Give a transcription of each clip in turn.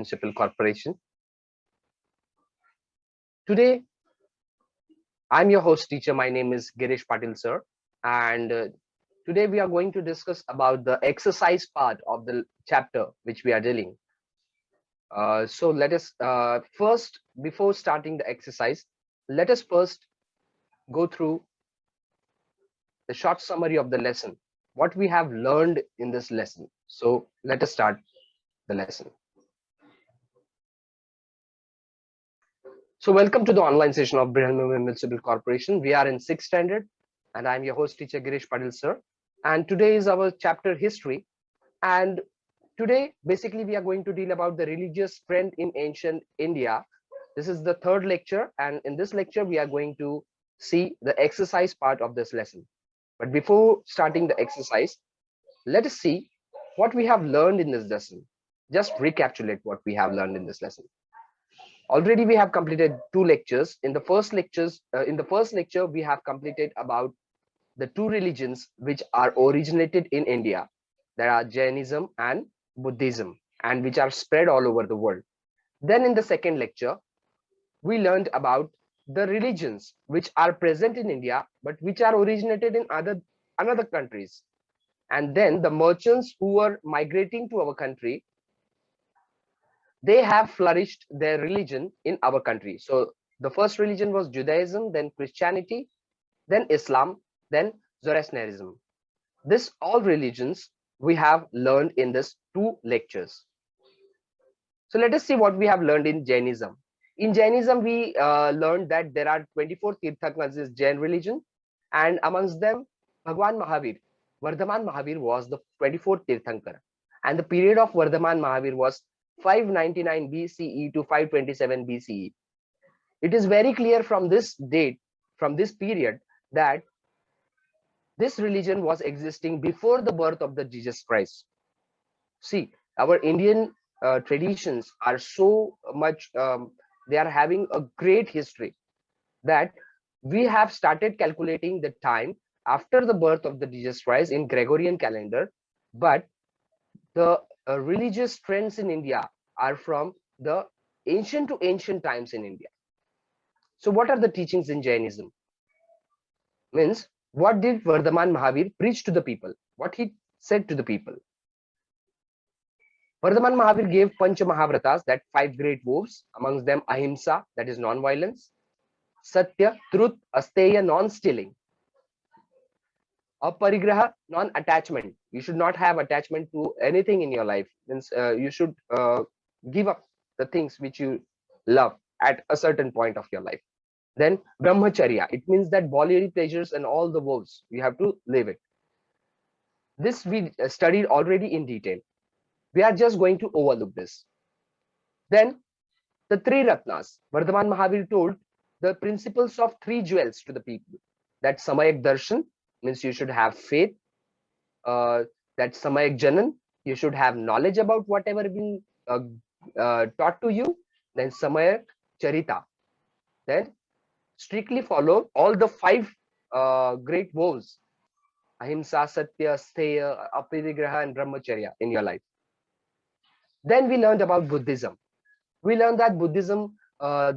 Municipal Corporation. Today, I'm your host teacher. My name is Girish Patil, sir. And today we are going to discuss about the exercise part of the chapter which we are dealing. So let us first, before starting the exercise, let us first go through the short summary of the lesson, what we have learned in this lesson. So let us start the lesson. So welcome to the online session of Brihanmumbai Municipal Corporation. We are in 6th standard and I'm your host teacher Girish Patil, sir. And today is our chapter history. And today, basically, we are going to deal about the religious trend in ancient India. This is the third lecture. And in this lecture, we are going to see the exercise part of this lesson. But before starting the exercise, let us see what we have learned in this lesson. Just recapitulate what we have learned in this lesson. Already we have completed two lectures. In the first lecture, we have completed about the two religions which are originated in India. There are Jainism and Buddhism, and which are spread all over the world. Then in the second lecture, we learned about the religions which are present in India, but which are originated in other countries. And then the merchants who were migrating to our country, they have flourished their religion in our country. So the first religion was Judaism, then Christianity, then Islam, then Zoroastrianism. This all religions we have learned in this two lectures. So let us see what we have learned in Jainism. In Jainism, we learned that there are 24 Tirthankars is Jain religion, and amongst them, Bhagwan Mahavir, Vardhaman Mahavir was the 24th Tirthankar, and the period of Vardhaman Mahavir was 599 BCE to 527 BCE. It is very clear from this date, from this period, that this religion was existing before the birth of the Jesus Christ. See, our Indian traditions are so much, they are having a great history that we have started calculating the time after the birth of the Jesus Christ in Gregorian calendar, but the religious trends in India are from the ancient to ancient times in India. So what are the teachings in Jainism? Means, what did Vardhaman Mahavir preach to the people? What he said to the people? Vardhaman Mahavir gave Pancha Mahavratas, that 5 great vows, amongst them Ahimsa, that is non-violence, Satya, truth, Asteya, non-stealing, Aparigraha, non-attachment. You should not have attachment to anything in your life. Means you should give up the things which you love at a certain point of your life. Then Brahmacharya, it means that bodily pleasures and all the vows, you have to live it. This we studied already in detail. We are just going to overlook this. Then the 3 Ratnas. Vardhaman Mahavir told the principles of 3 jewels to the people. That Samayak Darshan, means you should have faith. That Samayak Janan, you should have knowledge about whatever been taught to you. Then Samayak Charita, then strictly follow all the 5 great vows: Ahimsa, Satya, Steya, Aparigraha, and Brahmacharya in your life. Then we learned about Buddhism. We learned that Buddhism,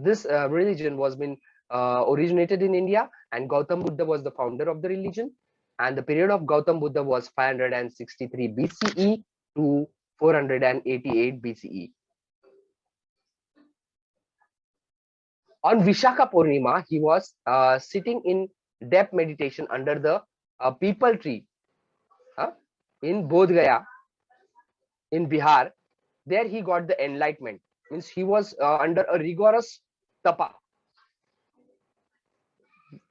this religion was been originated in India, and Gautam Buddha was the founder of the religion. And the period of Gautam Buddha was 563 BCE to 488 BCE. On Vishakha Purnima, he was sitting in depth meditation under the peepal tree in Bodh Gaya, in Bihar. There he got the enlightenment. Means he was under a rigorous tapa.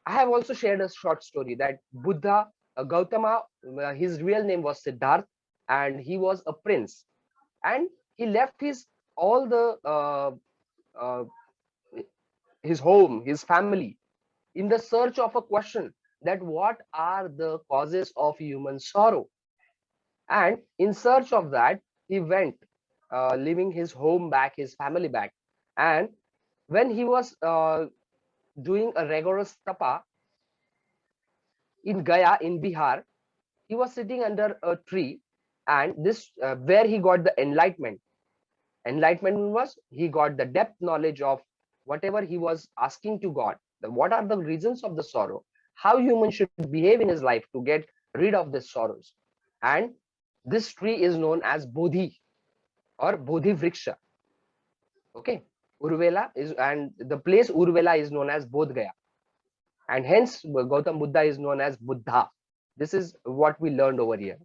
I have also shared a short story that Buddha, Gautama, his real name was Siddharth, and he was a prince. And he left his all the his home, his family, in the search of a question that what are the causes of human sorrow. And in search of that, he went, leaving his home back, his family back. And when he was doing a rigorous tapa in Gaya, in Bihar, he was sitting under a tree, and this where he got the enlightenment. Enlightenment was he got the depth knowledge of whatever he was asking to God. What are the reasons of the sorrow? How humans should behave in his life to get rid of the sorrows. And this tree is known as Bodhi or Bodhi Vriksha. Okay. Urvela is, and the place Urvela is known as Bodh Gaya. And hence Gautam Buddha is known as Buddha. This is what we learned over here.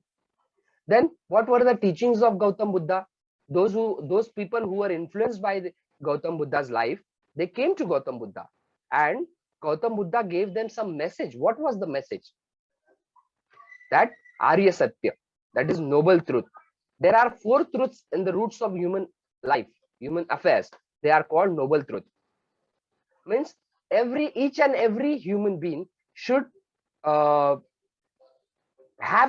Then what were the teachings of Gautam Buddha? Those people who were influenced by Gautam Buddha's life, they came to Gautam Buddha, and Gautam Buddha gave them some message. What was the message? That Arya Satya, that is noble truth. There are 4 truths in the roots of human life, human affairs. They are called noble truth. Means each and every human being should have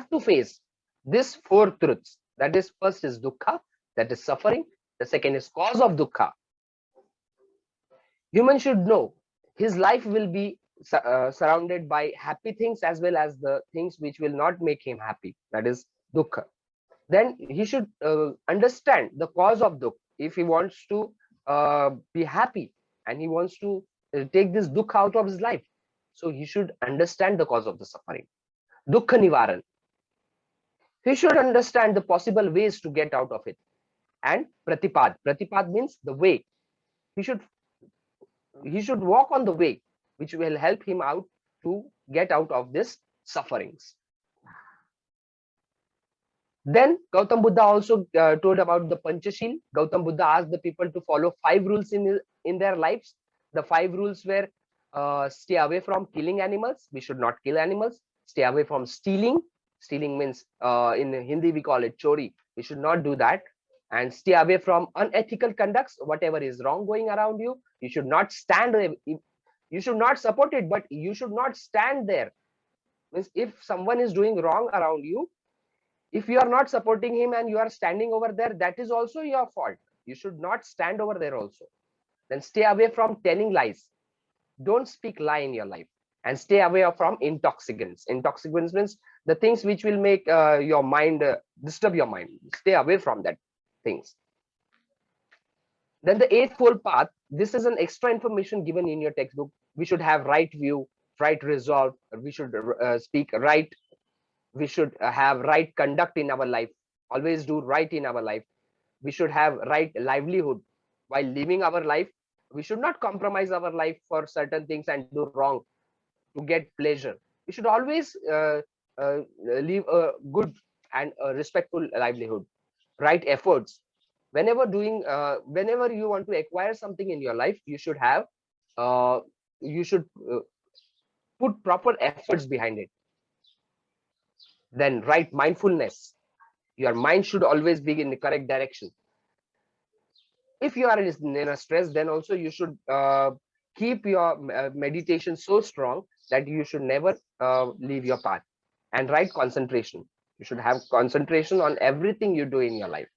to face these 4 truths. That is, first is dukkha, that is suffering. The second is cause of dukkha. Human should know his life will be surrounded by happy things as well as the things which will not make him happy. That is dukkha. Then he should understand the cause of dukkha. If he wants to be happy and he wants to take this dukkha out of his life, so he should understand the cause of the suffering. Dukkha nivaran. He should understand the possible ways to get out of it. And pratipad. Pratipad means the way. He should walk on the way which will help him out to get out of this sufferings. Then Gautam Buddha also told about the Panchashil. Gautam Buddha asked the people to follow 5 rules in their lives. The 5 rules were stay away from killing animals. We should not kill animals. Stay away from stealing. Stealing means in Hindi we call it chori. We should not do that. And stay away from unethical conducts. Whatever is wrong going around you, you should not stand. You should not support it, but you should not stand there. Means if someone is doing wrong around you, if you are not supporting him and you are standing over there, that is also your fault. You should not stand over there also. Then stay away from telling lies. Don't speak lie in your life. And stay away from intoxicants. Intoxicants means the things which will make your mind disturb your mind. Stay away from that things. Then the 8th path. This is an extra information given in your textbook. We should have right view, right resolve. We should speak right. We should have right conduct in our life. Always do right in our life. We should have right livelihood. While living our life, we should not compromise our life for certain things and do wrong to get pleasure. We should always live a good and a respectful livelihood. Right efforts. Whenever you want to acquire something in your life, you should have put proper efforts behind it. Then right mindfulness. Your mind should always be in the correct direction. If you are in a stress, then also you should keep your meditation so strong that you should never leave your path. And right concentration. You should have concentration on everything you do in your life.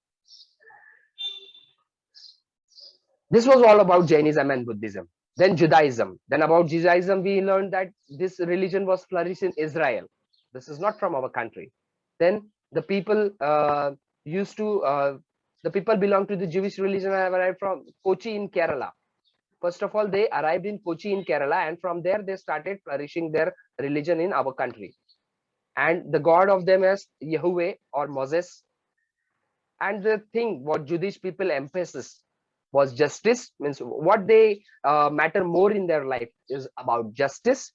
This was all about Jainism and Buddhism. Then Judaism. Then about Judaism, we learned that this religion was flourished in Israel. This is not from our country. Then the people the people belong to the Jewish religion and arrived from Kochi in Kerala. First of all, they arrived in Kochi in Kerala, and from there they started flourishing their religion in our country. And the god of them is Yahweh or Moses. And the thing what Jewish people emphasis was justice. Means what they matter more in their life is about justice,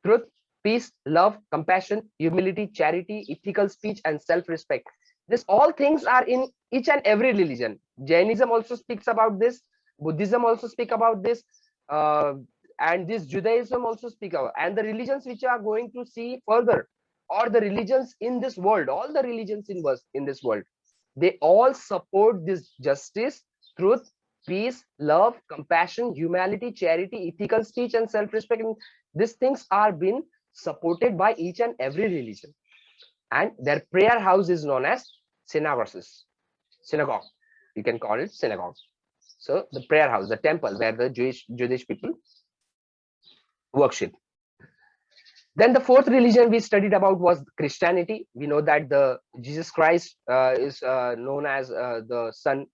truth, peace, love, compassion, humility, charity, ethical speech, and self-respect. This all things are in each and every religion. Jainism also speaks about this. Buddhism also speak about this. And this Judaism also speak about. And the religions which are going to see further, or the religions in this world, all the religions in this world, they all support this justice, truth, peace, love, compassion, humanity, charity, ethical speech, and self-respect. And these things are being supported by each and every religion. And their prayer house is known as synagogue. You can call it synagogue. So the prayer house, the temple where the Jewish people worship. Then the 4th religion we studied about was Christianity. We know that the Jesus Christ is known as the son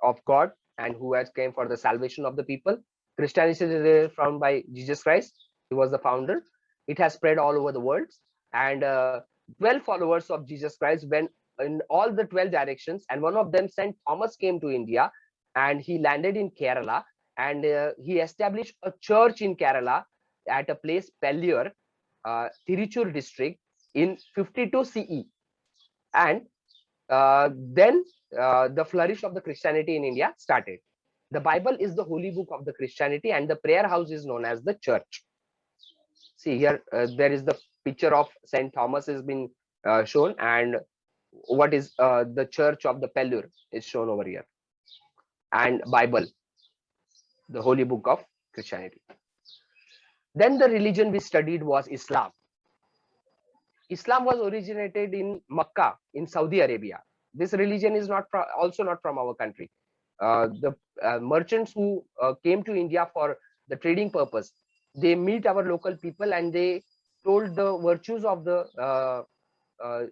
of God and who has came for the salvation of the people. Christianity is founded by Jesus Christ. He was the founder. It has spread all over the world, and 12 followers of Jesus Christ went in all the 12 directions, and one of them, Saint Thomas, came to India, and he landed in Kerala, and he established a church in Kerala at a place Pellur, Tiruchur district, in 52 CE. And then the flourish of the Christianity in India started. The Bible is the holy book of the Christianity, and the prayer house is known as the church. See here, there is the picture of Saint Thomas has been shown, and what is the church of the Pellur is shown over here, and Bible, the holy book of Christianity. Then the religion we studied was Islam. Islam was originated in Makkah in Saudi Arabia. This religion is also not from our country. The merchants who came to India for the trading purpose, they meet our local people and they told the virtues of the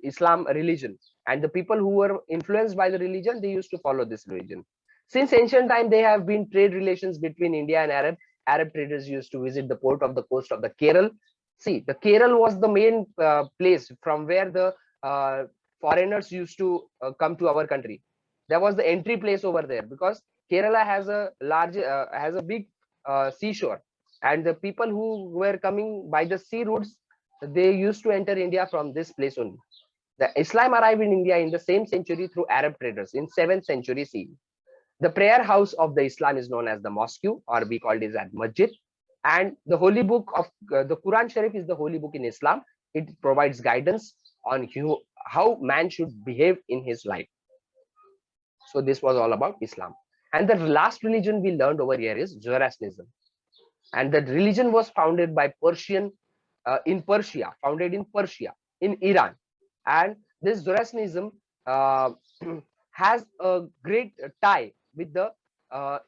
Islam religion. And the people who were influenced by the religion, they used to follow this religion. Since ancient time, there have been trade relations between India and Arab. Arab traders used to visit the port of the coast of the Kerala. See, the Kerala was the main place from where the foreigners used to come to our country. There was the entry place over there because Kerala has a large, has a big seashore, and the people who were coming by the sea routes, they used to enter India from this place only. The Islam arrived in India in the same century through Arab traders in 7th century CE. The prayer house of the Islam is known as the mosque, or we call it as masjid. And the holy book of the Quran Sharif is the holy book in Islam. It provides guidance on how man should behave in his life. So this was all about Islam. And the last religion we learned over here is Zoroastrianism. And the religion was founded by in Persia, founded in Persia, in Iran. And this Zoroastrianism has a great tie with the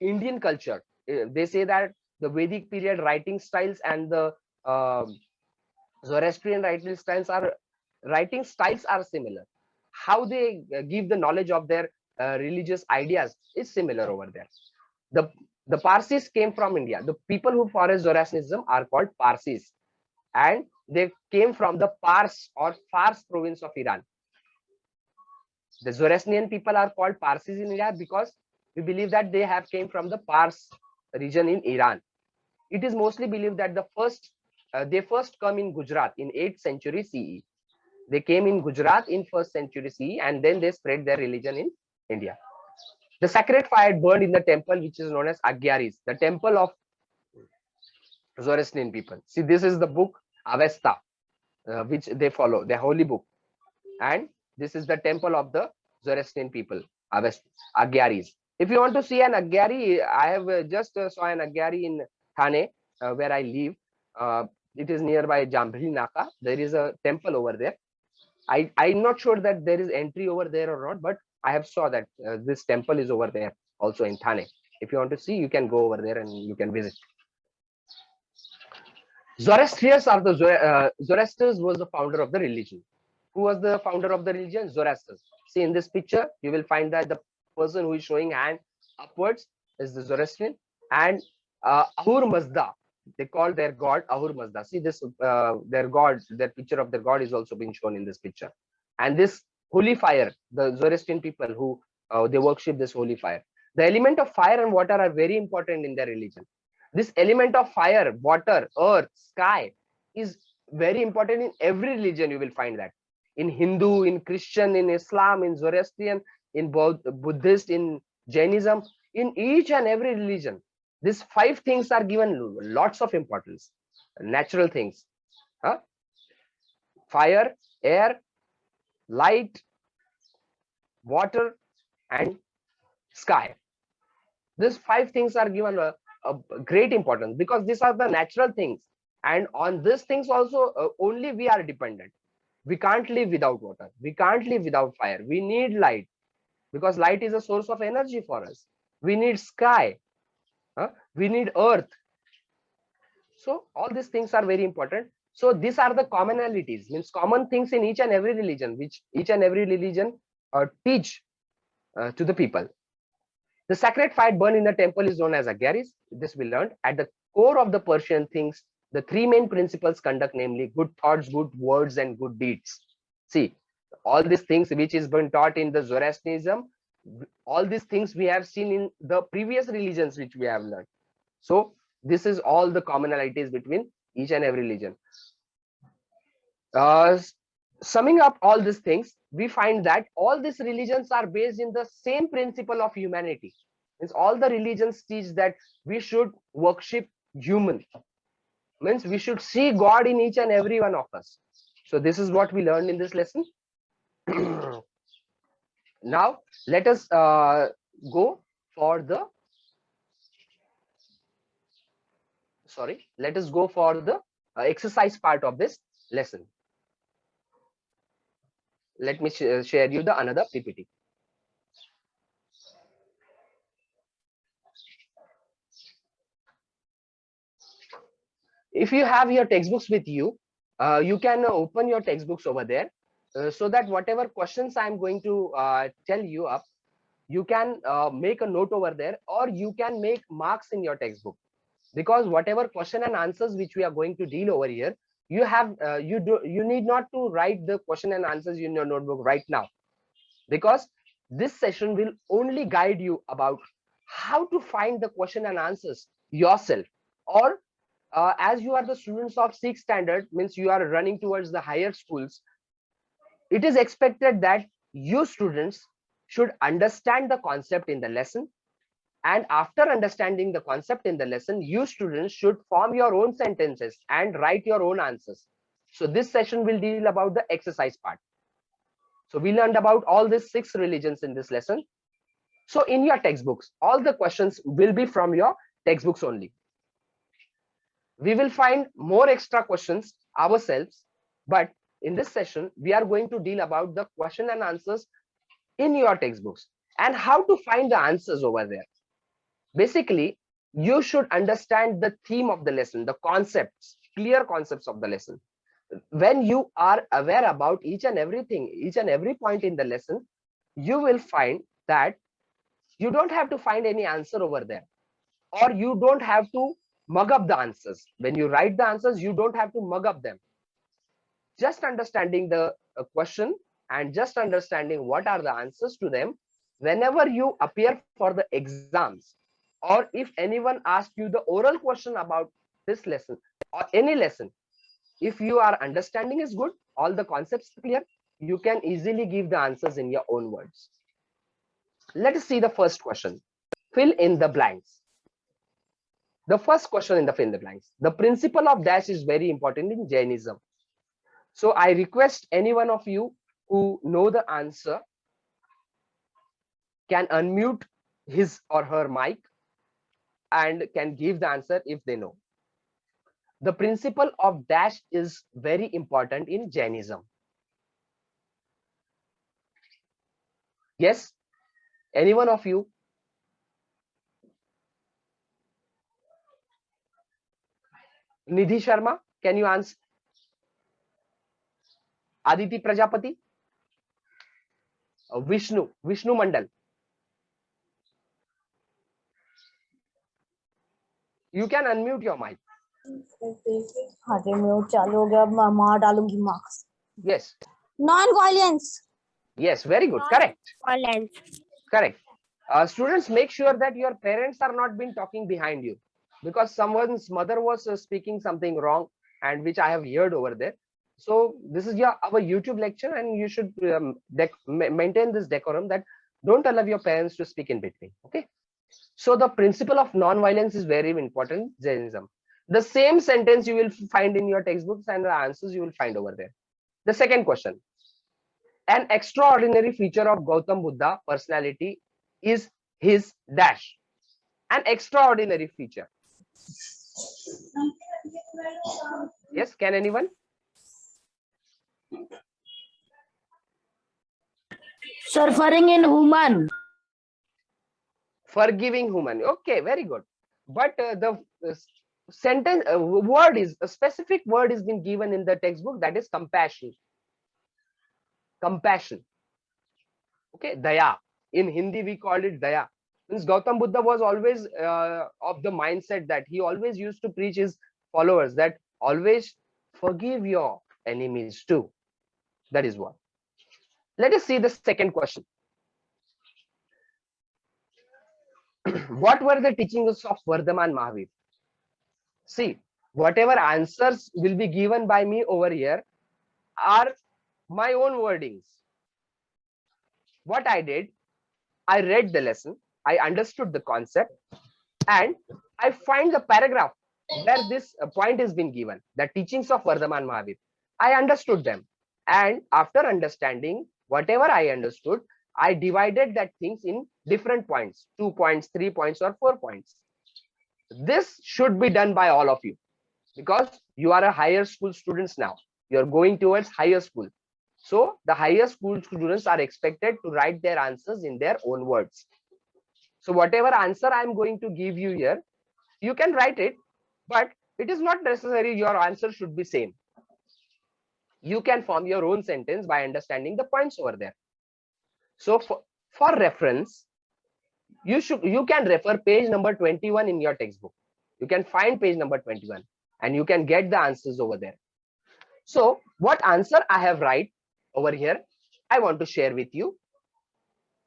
Indian culture. They say that the Vedic period writing styles and the Zoroastrian writing styles are similar. How they give the knowledge of their religious ideas is similar over there. The Parsis came from India. The people who follow Zoroastrianism are called Parsis, and they came from the Pars or Fars province of Iran. The Zoroastrian people are called Parsis in India because we believe that they have came from the Pars region in Iran. It is mostly believed that they first come in Gujarat in 8th century CE. They came in Gujarat in 1st century CE, and then they spread their religion in India. The sacred fire burned in the temple, which is known as Agyaris, the temple of Zoroastrian people. See, this is the book Avesta, which they follow, their holy book. And this is the temple of the Zoroastrian people, Agyaris. If you want to see an Agyari, I have just saw an Agyari in Thane, where I live. It is nearby Jambhili Naka. There is a temple over there. I'm not sure that there is entry over there or not, but I have saw that this temple is over there also in Thane. If you want to see, you can go over there and you can visit. Zoroastrians are the Zoroaster was the founder of the religion. Who was the founder of the religion? Zoroaster. See in this picture, you will find that the person who is showing hand upwards is the Zoroastrian, and Ahur Mazda, they call their god Ahur Mazda. See this, their god, their picture of their god is also being shown in this picture. And this holy fire, the Zoroastrian people who they worship this holy fire. The element of fire and water are very important in their religion. This element of fire, water, earth, sky is very important in every religion. You will find that in Hindu, in Christian, in Islam, in Zoroastrian, in Buddhist, in Jainism, in each and every religion. These 5 things are given lots of importance. Natural things, fire, air, light, water, and sky. These 5 things are given a great importance because these are the natural things, and on these things also only we are dependent. We can't live without water. We can't live without fire. We need light because light is a source of energy for us. We need sky. We need earth. So all these things are very important. So these are the commonalities, means common things in each and every religion, which each and every religion teach to the people. The sacred fire burned in the temple is known as a Girish. This we learned. At the core of the Persian things, the three main principles conduct, namely good thoughts, good words, and good deeds. See, all these things which is been taught in the Zoroastrianism, all these things we have seen in the previous religions which we have learned. So this is all the commonalities between each and every religion. Summing up all these things, we find that all these religions are based in the same principle of humanity. Means all the religions teach that we should worship human. Means we should see God in each and every one of us. So this is what we learned in this lesson. Now let us go for the exercise part of this lesson. Let me share you the another PPT. If you have your textbooks with you, you can open your textbooks over there, so that whatever questions I'm going to tell you up, you can make a note over there, or you can make marks in your textbook, because whatever question and answers which we are going to deal over here, you need not to write the question and answers in your notebook right now, because this session will only guide you about how to find the question and answers yourself, or as you are the students of 6th standard, means you are running towards the higher schools, it is expected that you students should understand the concept in the lesson, and after understanding the concept in the lesson, you students should form your own sentences and write your own answers. So this session will deal about the exercise part. So we learned about all these 6 religions in this lesson. So in your textbooks, all the questions will be from your textbooks only. We will find more extra questions ourselves, but in this session, we are going to deal about the question and answers in your textbooks and how to find the answers over there. Basically, you should understand the theme of the lesson, the concepts, clear concepts of the lesson. When you are aware about each and everything, each and every point in the lesson, you will find that you don't have to find any answer over there, or you don't have to mug up the answers. When you write the answers, you don't have to mug up them. Just understanding the question and just understanding what are the answers to them, whenever you appear for the exams, or if anyone asks you the oral question about this lesson or any lesson, if your understanding is good, all the concepts are clear, you can easily give the answers in your own words. Let us see the first question. Fill in the blanks. The first question in the fill in the blanks. The principle of dash is very important in Jainism. So I request any one of you who know the answer can unmute his or her mic and can give the answer if they know. The principle of dash is very important in Jainism. Yes, any one of you? Nidhi Sharma, can you answer? Aditi Prajapati? Vishnu Mandal. You can unmute your mic. Yes. Non-violence. Yes, very good. Correct. Violence. Correct. Students, make sure that your parents are not been talking behind you, because someone's mother was speaking something wrong, and which I have heard over there. So this is our YouTube lecture, and you should maintain this decorum, that don't allow your parents to speak in between. Okay. So the principle of non-violence is very important, Jainism. The same sentence you will find in your textbooks, and the answers you will find over there. The second question. An extraordinary feature of Gautam Buddha personality is his dash. An extraordinary feature. Yes, can anyone? Suffering in human. Forgiving human. Okay, very good. But the sentence word is a specific word is been given in the textbook, that is compassion. Compassion. Okay, daya. In Hindi we call it daya. Means Gautam Buddha was always of the mindset that he always used to preach his followers that always forgive your enemies too. That is what. Let us see the second question. What were the teachings of Vardhaman Mahavir? See, whatever answers will be given by me over here are my own wordings. What I did, I read the lesson, I understood the concept, and I find the paragraph where this point has been given, the teachings of Vardhaman Mahavir. I understood them. And after understanding whatever I understood, I divided that things in different points, 2 points, 3 points, or 4 points. This should be done by all of you because you are a higher school students now. You're going towards higher school. So the higher school students are expected to write their answers in their own words. So whatever answer I'm going to give you here, you can write it, but it is not necessary your answer should be same. You can form your own sentence by understanding the points over there. So for reference, you can refer page number 21 in your textbook. You can find page number 21 and you can get the answers over there. So what answer I have write over here, I want to share with you.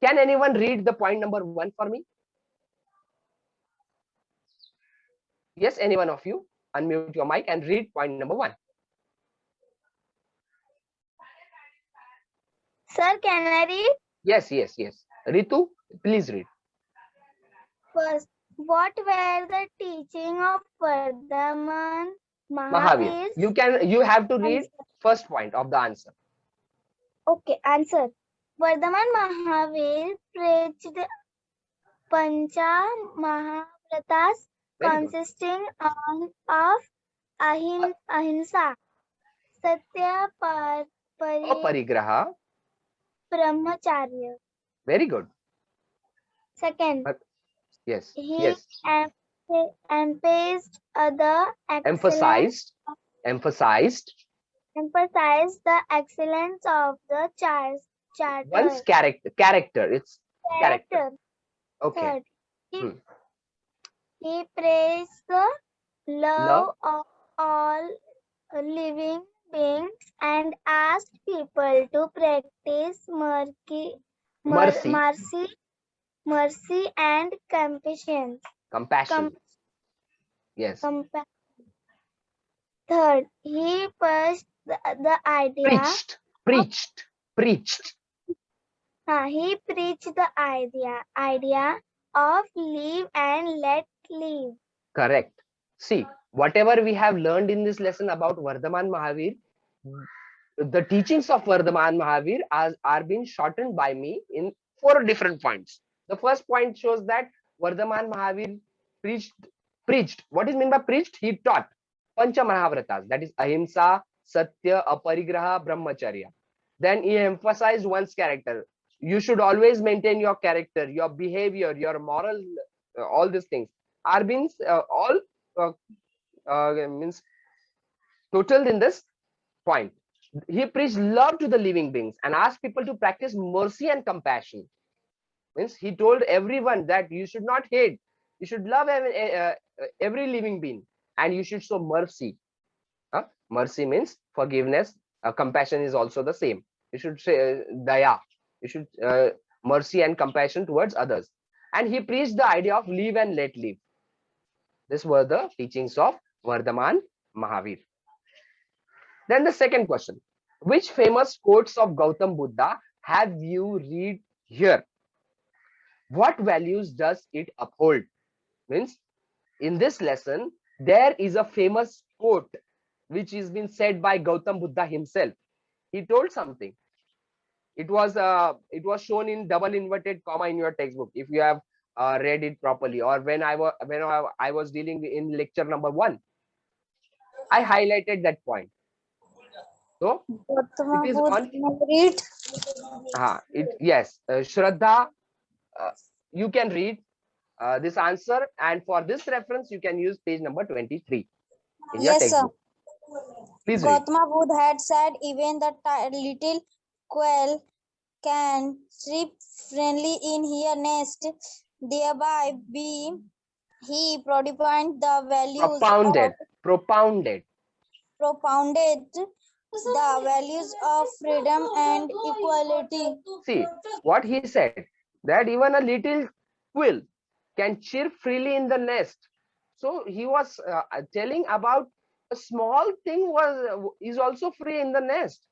Can anyone read the point number 1 for me? Yes, any one of you, unmute your mic and read point number 1. Sir, can I read? Yes. Ritu, please read. First, what were the teaching of Vardhaman Mahavir. Mahavir? You have to read first point of the answer. Okay, answer. Vardhaman Mahavir preached Pancha Mahavratas consisting of Ahimsa, Satya, Aparigraha. Brahmacharya. Very good. Second, Yes. he Yes. emphasized the Emphasized the excellence of the charter. one's character. It's character. Okay. Third, he praised the love of all living beings and asked people to practice mercy and compassion. Yes. Third, he pushed the idea. Preached. He preached the idea of live and let live. Correct. See, whatever we have learned in this lesson about Vardhaman Mahavir, the teachings of Vardhaman Mahavir are being shortened by me in 4 different points. The first point shows that Vardhaman Mahavir preached. What is meant by preached? He taught Pancha Mahavratas, that is Ahimsa, Satya, Aparigraha, Brahmacharya. Then he emphasized one's character. You should always maintain your character, your behavior, your moral, all these things are being means totaled in this point. He preached love to the living beings and asked people to practice mercy and compassion. Means he told everyone that you should not hate, you should love every living being and you should show mercy. Mercy means forgiveness. Compassion is also the same. You should say daya. You should mercy and compassion towards others. And he preached the idea of live and let live. These were the teachings of Vardhaman Mahavir. Then the second question, which famous quotes of Gautam Buddha have you read here? What values does it uphold? Means in this lesson, there is a famous quote which has been said by Gautam Buddha himself. He told something. It was shown in double inverted comma in your textbook if you have read it properly, or when I was dealing in lecture number 1, I highlighted that point. So it is on. Yes, Shraddha, you can read this answer, and for this reference you can use page number 23 in your textbook. Please read. Gautama Buddha had said, even the little quail can sleep friendly in her nest. thereby he propounded the propounded the values of freedom and equality. See what he said, that even a little quill can chirp freely in the nest. So he was telling about a small thing is also free in the nest.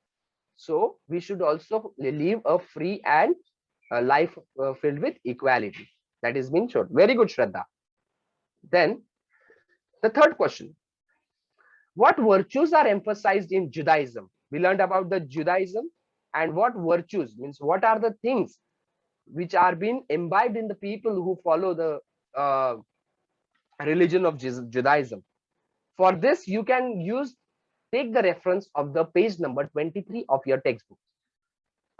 So we should also live a free and a life filled with equality. That is been shown. Very good, Shraddha. Then the third question: what virtues are emphasized in Judaism? We learned about the Judaism, and what virtues means what are the things which are being imbibed in the people who follow the uh, religion of Judaism. For this, you can take the reference of the page number 23 of your textbook.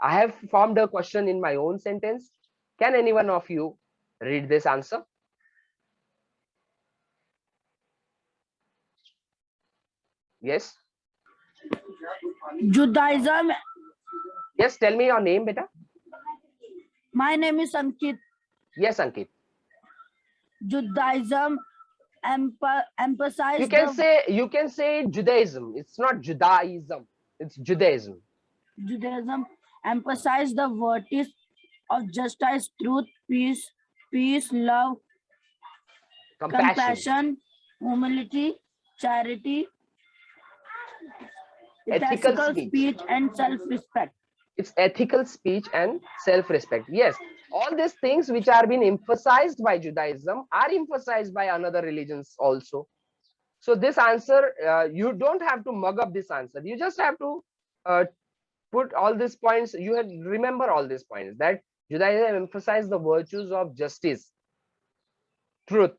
I have formed a question in my own sentence. Can any one of you read this answer? Yes. Judaism. Yes, tell me your name, beta. My name is Ankit. Yes, Ankit. Judaism emphasize You can say Judaism. It's not Judaism. It's Judaism. Judaism emphasize the virtues of justice, truth, peace, love, compassion, humility, charity, ethical speech, and self-respect. It's ethical speech and self-respect. Yes, all these things which are being emphasized by Judaism are emphasized by another religions also. So this answer, you don't have to mug up this answer. You just have to put all these points. You had remember all these points, that Judaism emphasizes the virtues of justice, truth,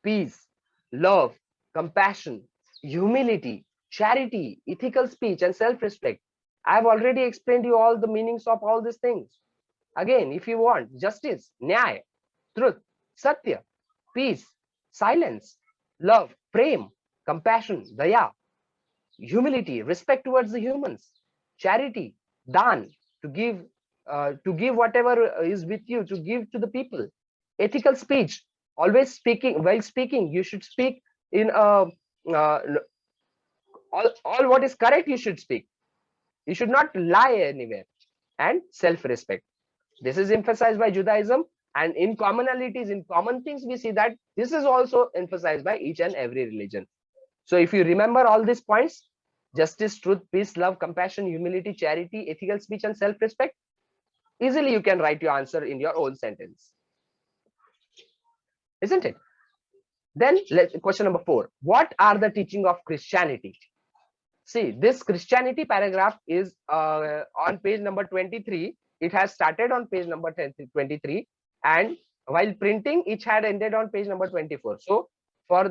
peace, love, compassion, humility, charity, ethical speech, and self-respect. I have already explained you all the meanings of all these things. Again, if you want, justice, nyaya, truth, satya, peace, silence, love, prem, compassion, daya, humility, respect towards the humans, charity, dan, to give whatever is with you, to give to the people, ethical speech, always speaking, while speaking, you should speak in uh, all what is correct, you should speak. You should not lie anywhere. And self-respect. This is emphasized by Judaism, and in commonalities, in common things, we see that this is also emphasized by each and every religion. So if you remember all these points, justice, truth, peace, love, compassion, humility, charity, ethical speech, and self-respect, easily you can write your answer in your own sentence. Isn't it? Then question number 4. What are the teaching of Christianity? See, this Christianity paragraph is on page number 23. It has started on page number 23, and while printing, it had ended on page number 24. So for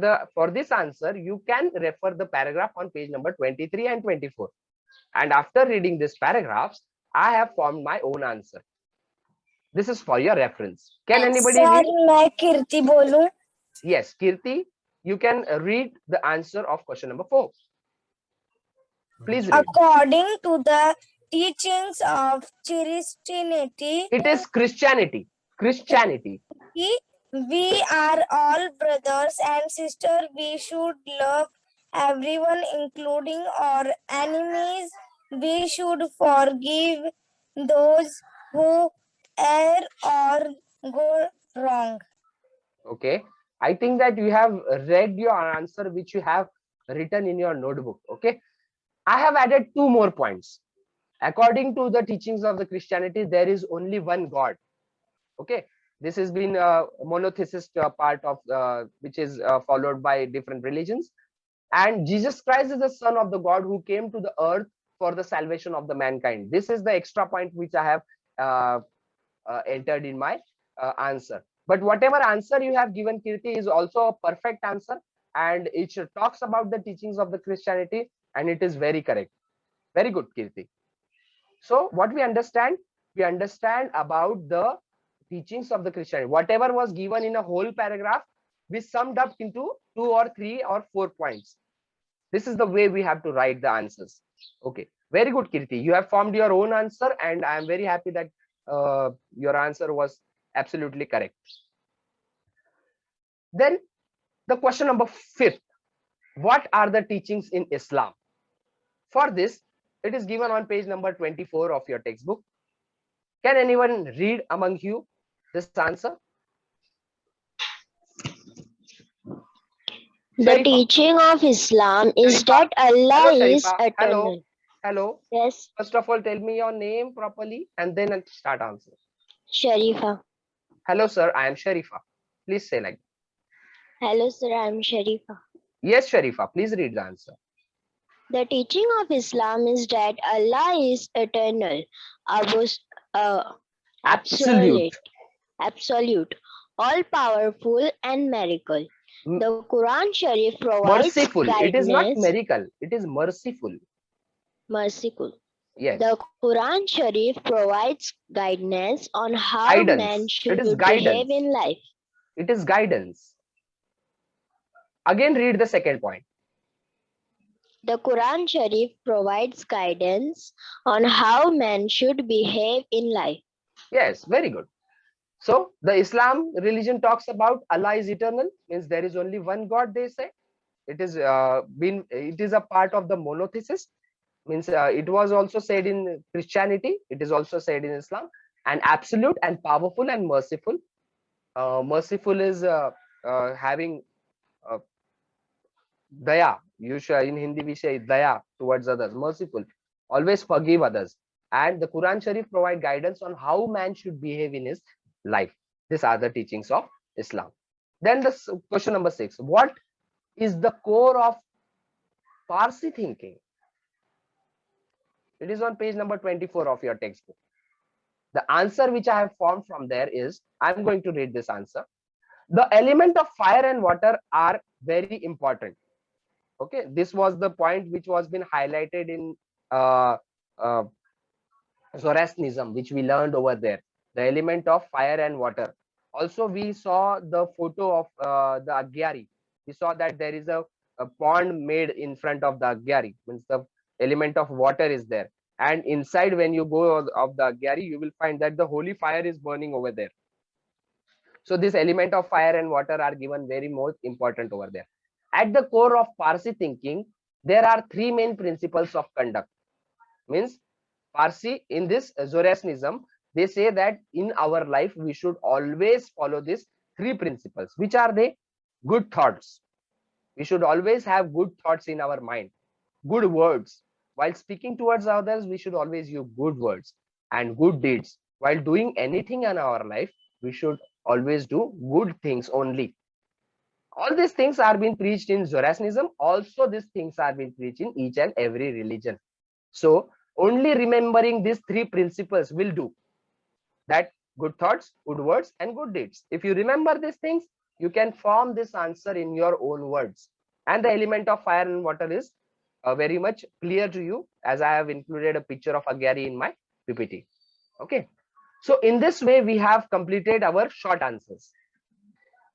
this answer, you can refer the paragraph on page number 23 and 24. And after reading these paragraphs, I have formed my own answer. This is for your reference. Can anybody read? मैं कीर्ति बोलूं? Yes, Kirti, you can read the answer of question number 4. Please read. According to the teachings of Christianity, it is Christianity. Christianity. We are all brothers and sisters. We should love everyone, including our enemies. We should forgive those who err or go wrong. Okay. I think that you have read your answer, which you have written in your notebook. Okay. I have added 2 more points. According to the teachings of the Christianity, there is only one God. Okay. This has been a monotheist part of which is followed by different religions. And Jesus Christ is the Son of the God who came to the earth for the salvation of the mankind. This is the extra point which I have entered in my answer. But whatever answer you have given, Kirti, is also a perfect answer, and it talks about the teachings of the Christianity, and it is very correct. Very good, Kirti. So what we understand about the teachings of the Christianity. Whatever was given in a whole paragraph, we summed up into 2 or 3 or 4 points. This is the way we have to write the answers. Okay, very good, Kirti. You have formed your own answer, and I am very happy that your answer was absolutely correct. Then the question number 5th, what are the teachings in Islam? For this, it is given on page number 24 of your textbook. Can anyone read among you this answer? The Sharifa, teaching of Islam is Sharifa, that Allah hello is Sharifa, hello, eternal. hello. Yes, First of all, tell me your name properly and then I'll start answer. Sharifa. Hello sir, I am Sharifa. Please say like that. Hello, sir. I'm Sharifa. Yes, Sharifa, please read the answer. The teaching of Islam is that Allah is eternal, abos- uh, Absolute. absolute, all powerful, and miracle. M- The Quran Sharif provides Merciful. It is not guidance, miracle. It is merciful. merciful. Yes. The Quran Sharif provides guidance on how man Guidance. It should is behave guidance. in life. It is guidance. Again, read the second point. The Quran Sharif provides guidance on how man should behave in life. Yes, very good. So the Islam religion talks about Allah is eternal, means there is only one God, they say. It is it is a part of the monotheist, means it was also said in Christianity, it is also said in Islam, and absolute and powerful and merciful. Merciful is having uh, daya. You should, in Hindi we say daya towards others, merciful, always forgive others. And the Quran Sharif provide guidance on how man should behave in his life. These are the teachings of Islam. Then the question number 6, what is the core of Parsi thinking? It is on page number 24 of your textbook. The answer which I have formed from there is, I'm going to read this answer. The element of fire and water are very important. Okay, this was the point which was been highlighted in uh, uh, Zoroastrianism, which we learned over there. The element of fire and water. Also, we saw the photo of the Agyari. We saw that there is a pond made in front of the Agyari, means the element of water is there. And inside, when you go of the Agyari, you will find that the holy fire is burning over there. So this element of fire and water are given very most important over there. At the core of Parsi thinking, there are three main principles of conduct. Means Parsi in this Zoroastrianism, they say that in our life we should always follow these three principles. Which are they? Good thoughts. We should always have good thoughts in our mind. Good words. While speaking towards others, we should always use good words and good deeds. While doing anything in our life, we should always do good things only. All these things are being preached in Zoroastrianism. Also, these things are being preached in each and every religion. So, only remembering these three principles will do. That good thoughts, good words, and good deeds. If you remember these things, you can form this answer in your own words. And the element of fire and water is very much clear to you, as I have included a picture of Agyari in my PPT. Okay. So in this way, we have completed our short answers.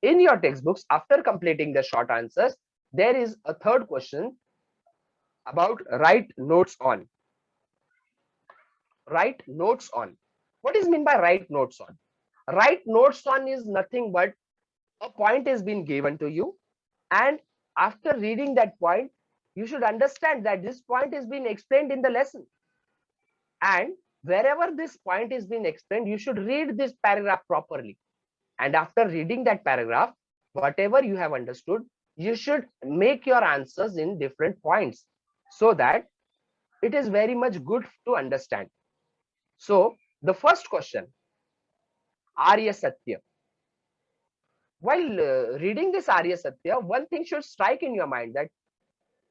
In your textbooks, after completing the short answers, there is a third question about write notes on. Write notes on. What is mean by write notes on? Write notes on is nothing but a point is being given to you, and after reading that point, you should understand that this point is being explained in the lesson. And wherever this point is being explained, you should read this paragraph properly. And after reading that paragraph, whatever you have understood, you should make your answers in different points so that it is very much good to understand. So the first question, Arya Satya. While reading this Arya Satya, one thing should strike in your mind, that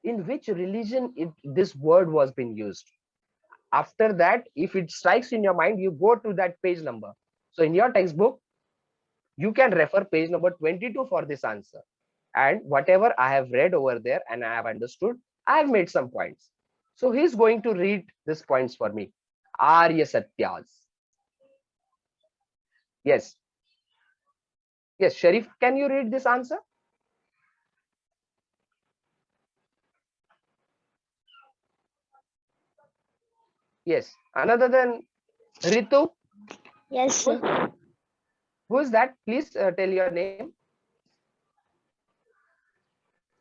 in which religion this word was being used. After that, if it strikes in your mind, you go to that page number. So in your textbook, you can refer page number 22 for this answer. And whatever I have read over there and I have understood, I have made some points. So he's going to read these points for me. Arya Satyas. Yes. Yes, Sharif, can you read this answer? Yes. Another than Ritu, Yes, sir. who is that? Please tell your name.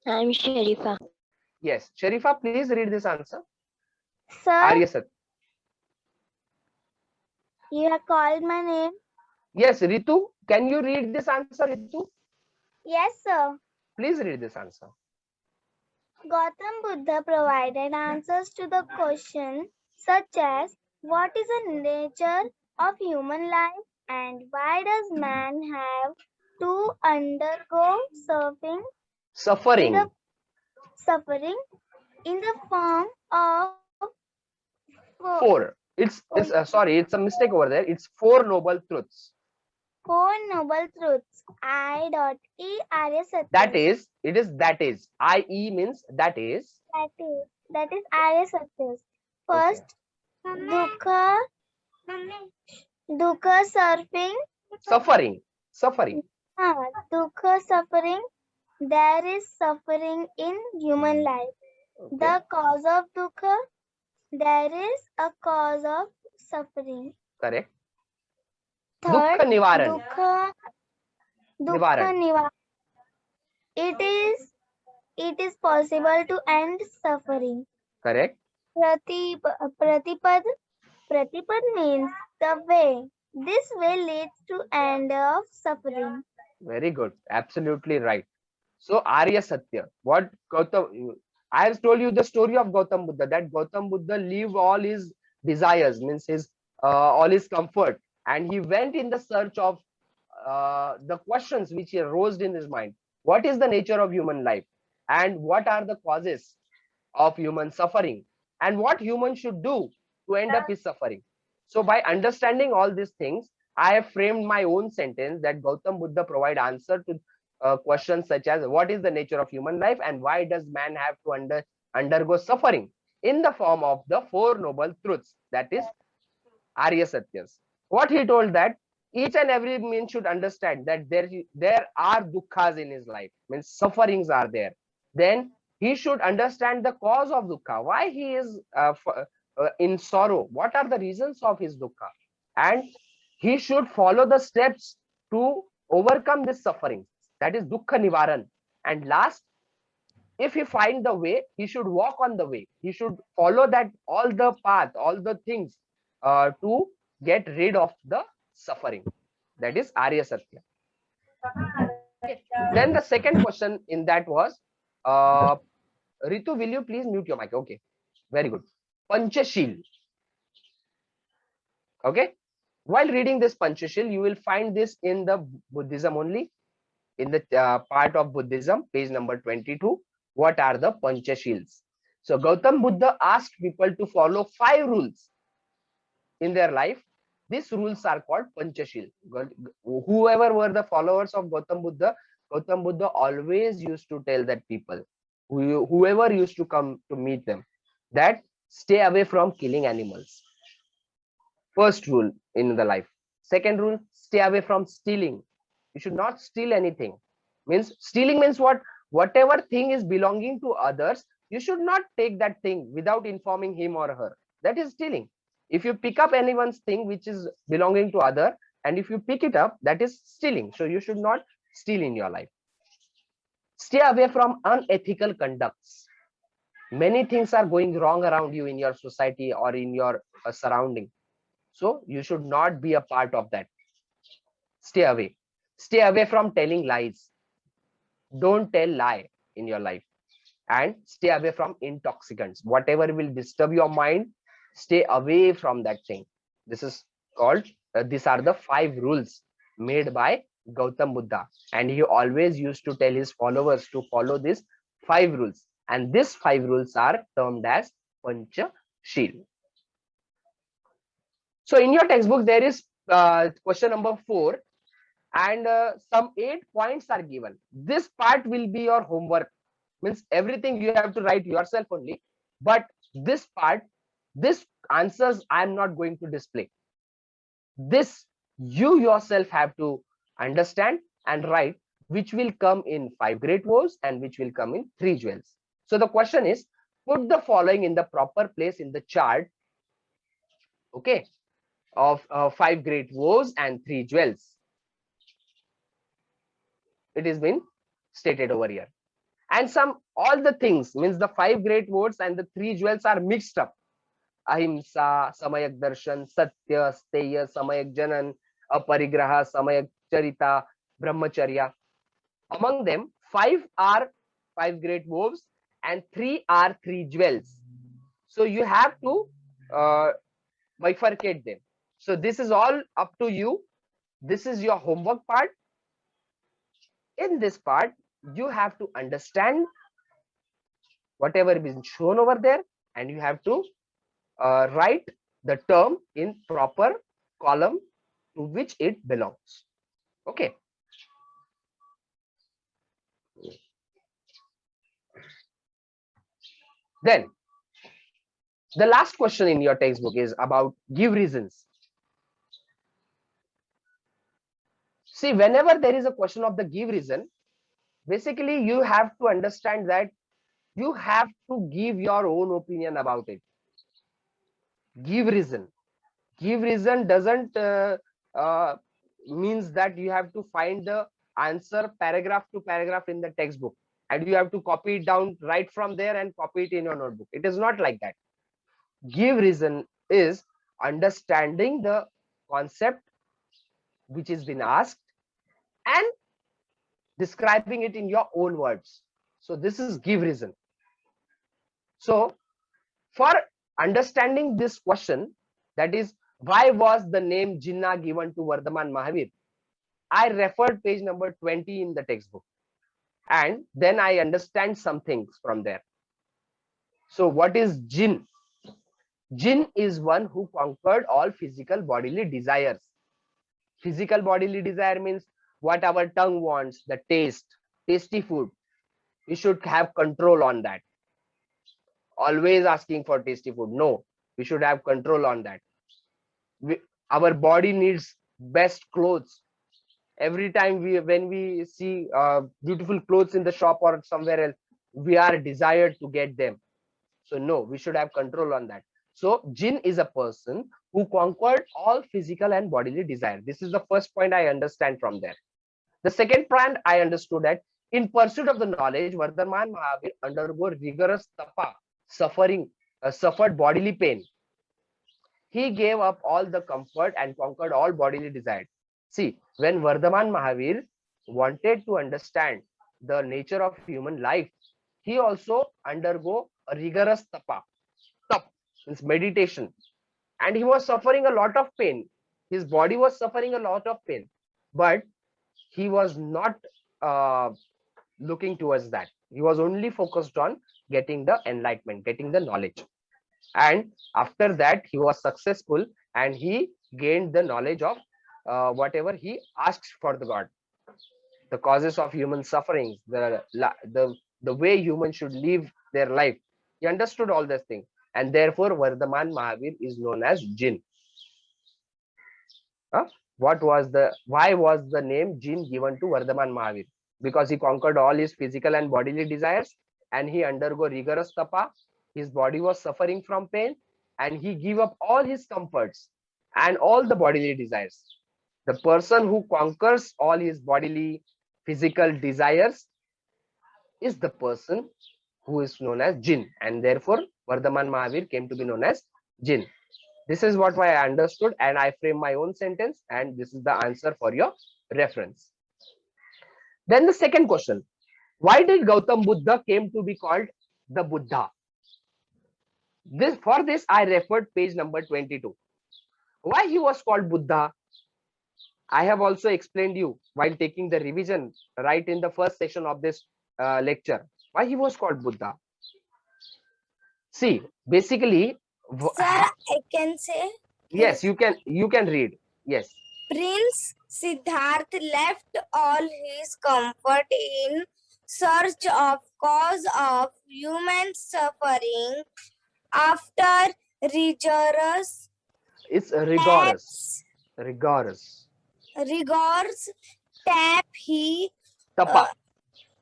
I'm Sharifa. Yes, Sharifa, please read this answer. Sir, Arya Satya. you have called my name. Yes, Ritu, can you read this answer, Ritu? Yes, sir. Please read this answer. Gautam Buddha provided answers to the question such as what is the nature of human life and why does man have to undergo in the Suffering. suffering in the form of Four. It's sorry, it's a mistake over there. It's four noble truths. four noble truths. I. E. Arya That Satya. is, it is that is. I-E means that is. That is Arya Satya. Okay. First, Dukha, Dukha surfing. Suffering. Suffering. Dukha suffering. There is suffering in human life. Okay. The cause of Dukha. There is a cause of suffering. Correct. Third, Dukkha Nivaran. Dukha Nivaran. Nivaran. It is possible to end suffering. Correct. Pratipad. Pratipad means the way. This way leads to end of suffering. Very good. Absolutely right. So Arya Satya. What Gautam? I have told you the story of Gautam Buddha. That Gautam Buddha lived all his desires, means his all his comfort, and he went in the search of the questions which he arose in his mind. What is the nature of human life, and what are the causes of human suffering, and what humans should do to end up his suffering? So by understanding all these things, I have framed my own sentence that Gautam Buddha provide answer to questions such as what is the nature of human life and why does man have to undergo suffering in the form of the four noble truths, that is Arya Satyas. What he told that each and every man should understand that there are dukkhas in his life, means sufferings are there. Then he should understand the cause of dukkha, why he is in sorrow, what are the reasons of his dukkha, and he should follow the steps to overcome this suffering, that is dukkha nivaran. And last, if he find the way, he should walk on the way, he should follow that all the path, all the things to get rid of the suffering, that is Arya Satya. Okay. Then the second question in that was uh, Ritu, will you please mute your mic? Okay, very good. Panchashil. Okay, while reading this Panchashil, you will find this in the Buddhism only, in the part of Buddhism, page number 22. What are the Panchashils? So Gautam Buddha asked people to follow 5 rules in their life. These rules are called Panchashil. Whoever were the followers of Gautam Buddha always used to tell that people, whoever used to come to meet them, that stay away from killing animals. First rule in the life. Second rule, stay away from stealing. You should not steal anything. Means stealing means what? Whatever thing is belonging to others, you should not take that thing without informing him or her. That is stealing. If you pick up anyone's thing which is belonging to other, and if you pick it up, that is stealing. So you should not steal in your life. Stay away from unethical conducts. Many things are going wrong around you in your society or in your surrounding. So you should not be a part of that. Stay away. Stay away from telling lies. Don't tell lie in your life. And stay away from intoxicants. Whatever will disturb your mind, stay away from that thing. This is called, these are the 5 rules made by Gautam Buddha. And he always used to tell his followers to follow these 5 rules. And these 5 rules are termed as Panchashil. So in your textbook, there is question number 4 and some 8 points are given. This part will be your homework. Means everything you have to write yourself only. But this part, this answers I am not going to display. This you yourself have to understand and write, which will come in 5 great woes and which will come in 3 jewels. So the question is, put the following in the proper place in the chart. Okay, of 5 great woes and 3 jewels. It has been stated over here. And all the things means the 5 great words and the 3 jewels are mixed up. Ahimsa, Samayak Darshan, Satya, Steya, Samayak Janan, Aparigraha, Samayak Charita, Brahmacharya. Among them, 5 are 5 great verbs and 3 are 3 jewels. So you have to bifurcate them. So this is all up to you. This is your homework part. In this part, you have to understand whatever is shown over there, and you have to write the term in proper column to which it belongs. Okay. Then the last question in your textbook is about give reasons. See, whenever there is a question of the give reason, basically you have to understand that you have to give your own opinion about it. Give reason. Give reason doesn't uh, means that you have to find the answer paragraph to paragraph in the textbook and you have to copy it down right from there and copy it in your notebook. It is not like that. Give reason is understanding the concept which has been asked and describing it in your own words. So this is give reason. So for understanding this question, that is, why was the name Jinnah given to Vardhaman Mahavir? I referred page number 20 in the textbook and then I understand some things from there. So what is Jinn? Jinn is one who conquered all physical bodily desires. Physical bodily desire means what our tongue wants, the taste, tasty food. We should have control on that. Always asking for tasty food. No, we should have control on that. Our body needs best clothes. Every time when we see beautiful clothes in the shop or somewhere else, we are desired to get them. So no, we should have control on that. So Jinn is a person who conquered all physical and bodily desire. This is the first point I understand from there. The second point I understood that in pursuit of the knowledge, Vardhaman Mahavir undergo rigorous tapa, suffered bodily pain. He gave up all the comfort and conquered all bodily desires. See, when Vardhaman Mahavir wanted to understand the nature of human life, he also undergo a rigorous tapa. Tap means meditation. And he was suffering a lot of pain. His body was suffering a lot of pain. But he was not looking towards that. He was only focused on getting the enlightenment, getting the knowledge. And after that, he was successful and he gained the knowledge of whatever he asked for the God. The causes of human sufferings, the way humans should live their life. He understood all these things. And therefore, Vardhaman Mahavir is known as Jinn. Why was the name Jinn given to Vardhaman Mahavir? Because he conquered all his physical and bodily desires and he undergo rigorous tapa. His body was suffering from pain and he gave up all his comforts and all the bodily desires. The person who conquers all his bodily physical desires is the person who is known as Jinn, and therefore Vardhaman Mahavir came to be known as Jinn. This is what I understood and I frame my own sentence and this is the answer for your reference. Then the second question, why did Gautam Buddha came to be called the Buddha? For this I referred page number 22. Why he was called Buddha? I have also explained you while taking the revision right in the first session of this lecture. Why he was called Buddha? See, basically, Sir, I can say. Yes, you can read. Yes. Prince Siddharth left all his comfort in search of cause of human suffering. After rigorous It's rigorous. Rigorous. tap he Tapa.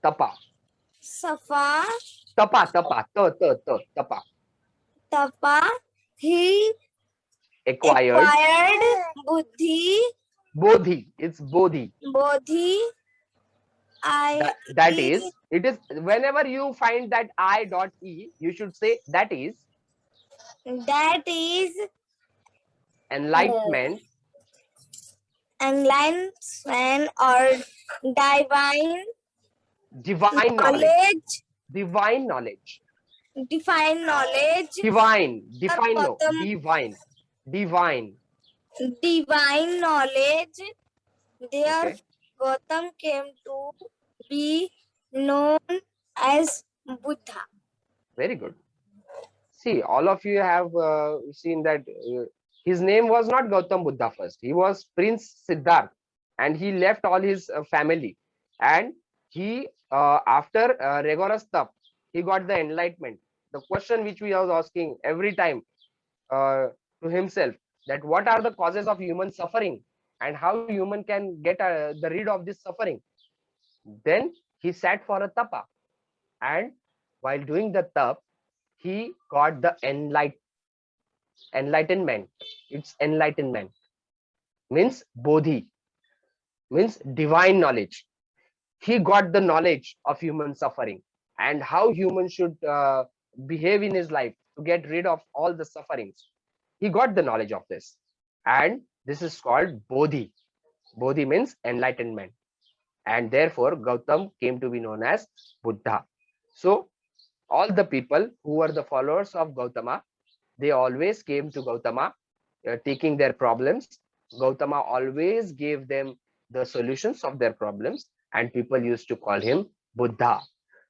Tapa. Safa Tapa. Tapa. Tapa he Acquired Buddhi. Bodhi. It's Bodhi. Bodhi. That is It is whenever you find that I dot E, you should say that is That is enlightenment, enlightenment or divine divine knowledge, knowledge. divine knowledge, Divine knowledge. divine, Sir define no, Gautam, divine, divine. divine knowledge. There, Okay, Gautam came to be known as Buddha. very good. See, all of you have seen that his name was not Gautam Buddha first. He was Prince Siddharth, and he left all his family. And he, after rigorous tap, he got the enlightenment. The question which we was asking every time to himself, that what are the causes of human suffering and how human can get the rid of this suffering. Then he sat for a tapa, and while doing the tap, he got the enlightenment. It's enlightenment means bodhi, means divine knowledge. He got the knowledge of human suffering and how humans should behave in his life to get rid of all the sufferings. He got the knowledge of this, and this is called bodhi. Bodhi means enlightenment, and therefore Gautam came to be known as Buddha. So all the people who were the followers of Gautama, they always came to Gautama taking their problems. Gautama always gave them the solutions of their problems, and people used to call him Buddha,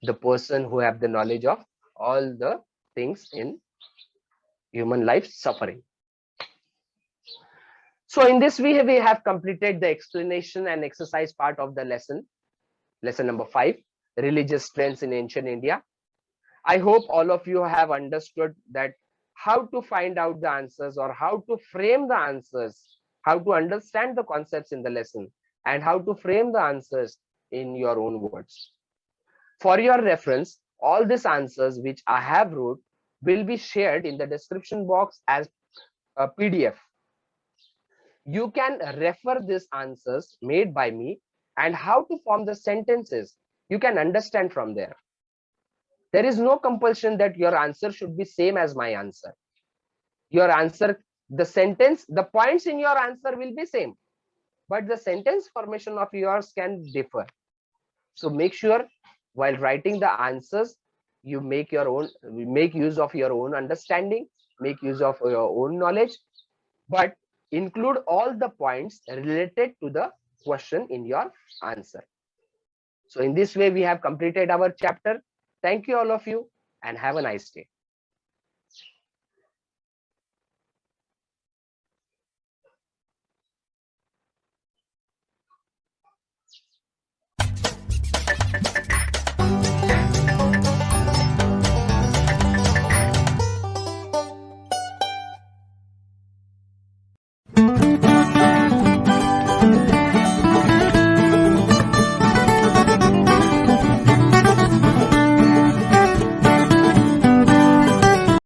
the person who have the knowledge of all the things in human life suffering. So in this way, we have completed the explanation and exercise part of the lesson. Lesson number 5, religious trends in ancient India. I hope all of you have understood that how to find out the answers or how to frame the answers, how to understand the concepts in the lesson, and how to frame the answers in your own words. For your reference, all these answers which I have wrote will be shared in the description box as a PDF. You can refer these answers made by me and how to form the sentences. You can understand from there. There is no compulsion that your answer should be same as my answer. Your answer, the sentence, the points in your answer will be same, but the sentence formation of yours can differ. So make sure while writing the answers, you make use of your own understanding, make use of your own knowledge, but include all the points related to the question in your answer. So in this way, we have completed our chapter. Thank you all of you and have a nice day.